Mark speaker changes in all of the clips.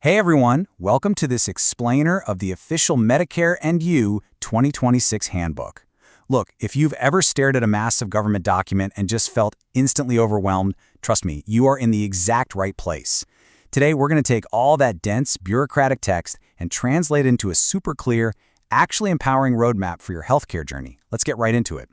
Speaker 1: Hey everyone, welcome to this explainer of the official Medicare and You 2026 Handbook. Look, if you've ever stared at a massive government document and just felt instantly overwhelmed, trust me, you are in the exact right place. Today we're going to take all that dense, bureaucratic text and translate it into a super clear, actually empowering roadmap for your healthcare journey. Let's get right into it.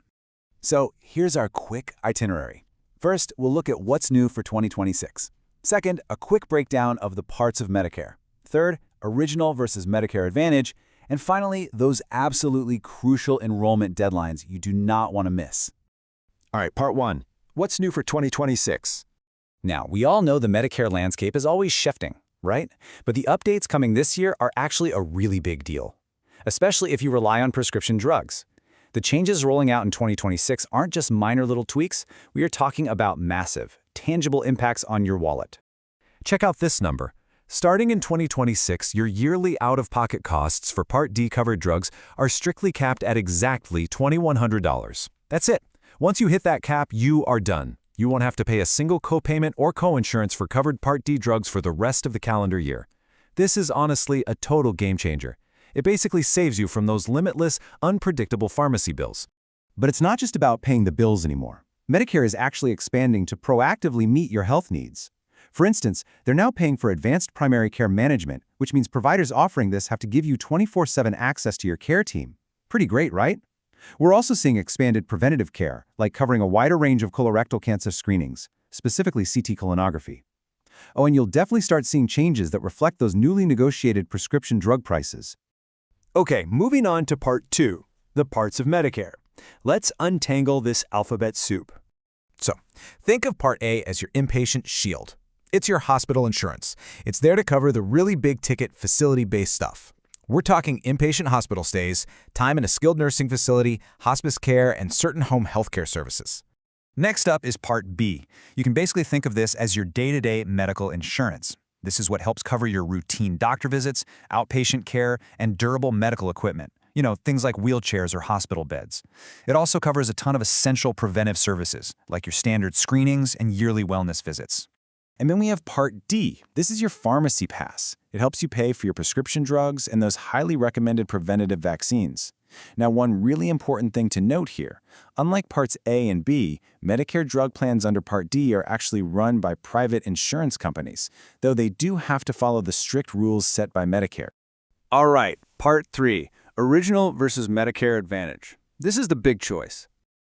Speaker 2: So here's our quick itinerary. First, we'll look at what's new for 2026. Second, a quick breakdown of the parts of Medicare. Third, original versus Medicare Advantage. And finally, those absolutely crucial enrollment deadlines you do not want to miss.
Speaker 3: All right, part one. What's new for 2026?
Speaker 1: Now, we all know the Medicare landscape is always shifting, right? But the updates coming this year are actually a really big deal, especially if you rely on prescription drugs. The changes rolling out in 2026 aren't just minor little tweaks. We are talking about massive, tangible impacts on your wallet.
Speaker 3: Check out this number. Starting in 2026, your yearly out-of-pocket costs for Part D covered drugs are strictly capped at exactly $2,100. That's it. Once you hit that cap, you are done. You won't have to pay a single copayment or coinsurance for covered Part D drugs for the rest of the calendar year. This is honestly a total game changer. It basically saves you from those limitless, unpredictable pharmacy bills.
Speaker 2: But it's not just about paying the bills anymore. Medicare is actually expanding to proactively meet your health needs. For instance, they're now paying for advanced primary care management, which means providers offering this have to give you 24/7 access to your care team. Pretty great, right? We're also seeing expanded preventative care, like covering a wider range of colorectal cancer screenings, specifically CT colonography. Oh, and you'll definitely start seeing changes that reflect those newly negotiated prescription drug prices.
Speaker 4: Okay, moving on to part two, the parts of Medicare. Let's untangle this alphabet soup.
Speaker 5: So, think of Part A as your inpatient shield. It's your hospital insurance. It's there to cover the really big-ticket, facility-based stuff. We're talking inpatient hospital stays, time in a skilled nursing facility, hospice care, and certain home healthcare services. Next up is Part B. You can basically think of this as your day-to-day medical insurance. This is what helps cover your routine doctor visits, outpatient care, and durable medical equipment. You know, things like wheelchairs or hospital beds. It also covers a ton of essential preventive services, like your standard screenings and yearly wellness visits.
Speaker 2: And then we have Part D. This is your pharmacy pass. It helps you pay for your prescription drugs and those highly recommended preventative vaccines. Now, one really important thing to note here, unlike Parts A and B, Medicare drug plans under Part D are actually run by private insurance companies, though they do have to follow the strict rules set by Medicare.
Speaker 4: All right, part three, original versus Medicare Advantage. This is the big choice.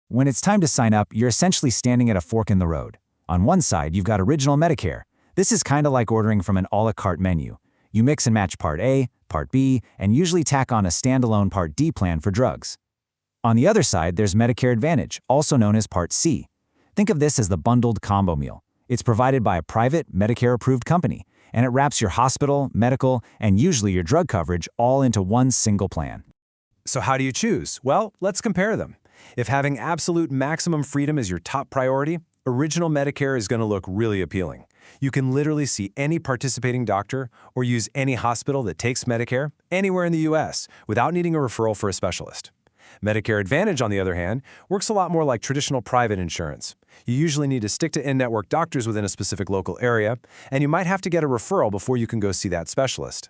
Speaker 1: When it's time to sign up, you're essentially standing at a fork in the road. On one side, you've got original Medicare. This is kind of like ordering from an a la carte menu. You mix and match Part A, Part B, and usually tack on a standalone Part D plan for drugs. On the other side, there's Medicare Advantage, also known as Part C. Think of this as the bundled combo meal. It's provided by a private, Medicare-approved company, and it wraps your hospital, medical, and usually your drug coverage all into one single plan.
Speaker 4: So how do you choose? Well, let's compare them. If having absolute maximum freedom is your top priority, original Medicare is going to look really appealing. You can literally see any participating doctor or use any hospital that takes Medicare anywhere in the U.S. without needing a referral for a specialist. Medicare Advantage, on the other hand, works a lot more like traditional private insurance. You usually need to stick to in-network doctors within a specific local area, and you might have to get a referral before you can go see that specialist.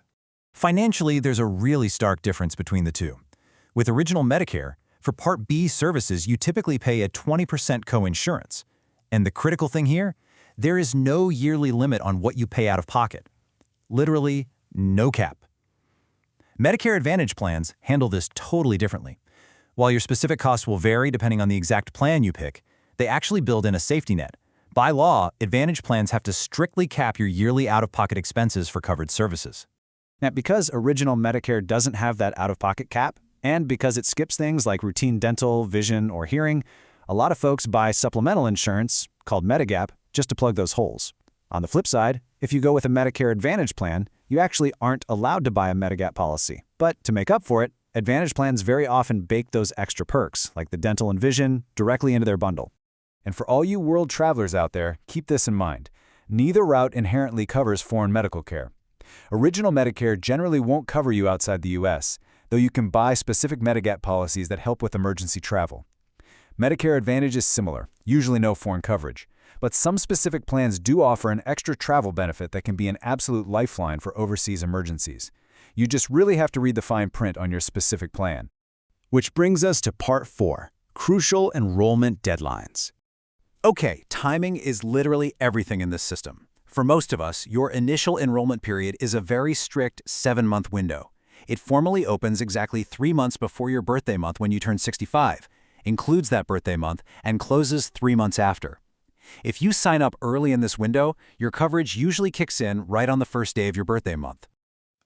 Speaker 5: Financially, there's a really stark difference between the two. With original Medicare, for Part B services, you typically pay a 20% coinsurance. And the critical thing here, there is no yearly limit on what you pay out of pocket. Literally, no cap. Medicare Advantage plans handle this totally differently. While your specific costs will vary depending on the exact plan you pick, they actually build in a safety net. By law, Advantage plans have to strictly cap your yearly out-of-pocket expenses for covered services.
Speaker 1: Now, because original Medicare doesn't have that out-of-pocket cap, and because it skips things like routine dental, vision, or hearing, a lot of folks buy supplemental insurance, called Medigap, just to plug those holes. On the flip side, if you go with a Medicare Advantage plan, you actually aren't allowed to buy a Medigap policy. But to make up for it, Advantage plans very often bake those extra perks, like the dental and vision, directly into their bundle. And for all you world travelers out there, keep this in mind. Neither route inherently covers foreign medical care. Original Medicare generally won't cover you outside the U.S., though you can buy specific Medigap policies that help with emergency travel. Medicare Advantage is similar, usually no foreign coverage. But some specific plans do offer an extra travel benefit that can be an absolute lifeline for overseas emergencies. You just really have to read the fine print on your specific plan.
Speaker 2: Which brings us to Part 4, Crucial Enrollment Deadlines. Okay, timing is literally everything in this system. For most of us, your initial enrollment period is a very strict 7-month window. It formally opens exactly 3 months before your birthday month when you turn 65, includes that birthday month, and closes 3 months after. If you sign up early in this window, your coverage usually kicks in right on the first day of your birthday month.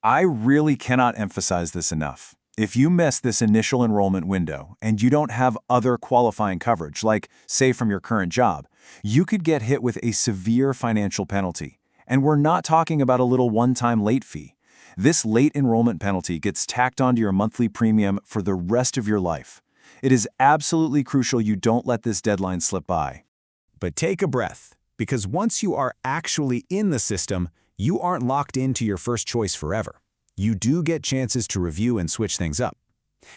Speaker 4: I really cannot emphasize this enough. If you miss this initial enrollment window and you don't have other qualifying coverage, like, say, from your current job, you could get hit with a severe financial penalty. And we're not talking about a little one-time late fee. This late enrollment penalty gets tacked onto your monthly premium for the rest of your life. It is absolutely crucial you don't let this deadline slip by.
Speaker 1: But take a breath, because once you are actually in the system, you aren't locked into your first choice forever. You do get chances to review and switch things up.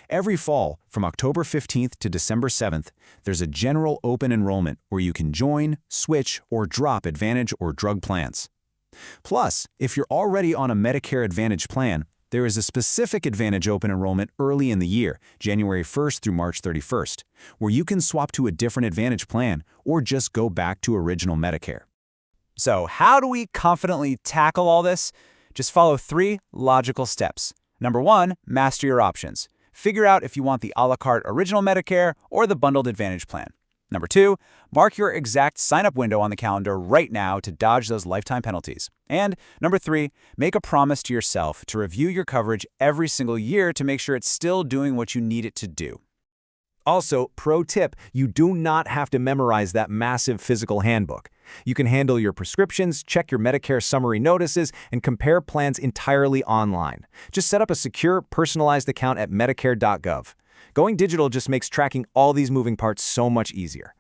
Speaker 1: Every fall, from October 15th to December 7th, there's a general open enrollment where you can join, switch, or drop Advantage or drug plans. Plus, if you're already on a Medicare Advantage plan, there is a specific Advantage open enrollment early in the year, January 1st through March 31st, where you can swap to a different Advantage plan or just go back to original Medicare.
Speaker 5: So how do we confidently tackle all this? Just follow 3 logical steps. Number 1, master your options. Figure out if you want the a la carte original Medicare or the bundled Advantage plan. Number 2, mark your exact sign-up window on the calendar right now to dodge those lifetime penalties. And number 3, make a promise to yourself to review your coverage every single year to make sure it's still doing what you need it to do.
Speaker 3: Also, pro tip, you do not have to memorize that massive physical handbook. You can handle your prescriptions, check your Medicare summary notices, and compare plans entirely online. Just set up a secure, personalized account at Medicare.gov. Going digital just makes tracking all these moving parts so much easier.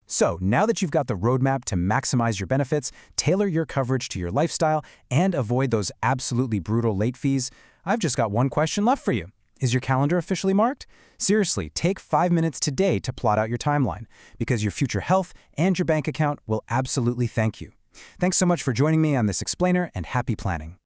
Speaker 1: So, now that you've got the roadmap to maximize your benefits, tailor your coverage to your lifestyle, and avoid those absolutely brutal late fees, I've just got one question left for you. Is your calendar officially marked? Seriously, take 5 minutes today to plot out your timeline, because your future health and your bank account will absolutely thank you. Thanks so much for joining me on this explainer, and happy planning.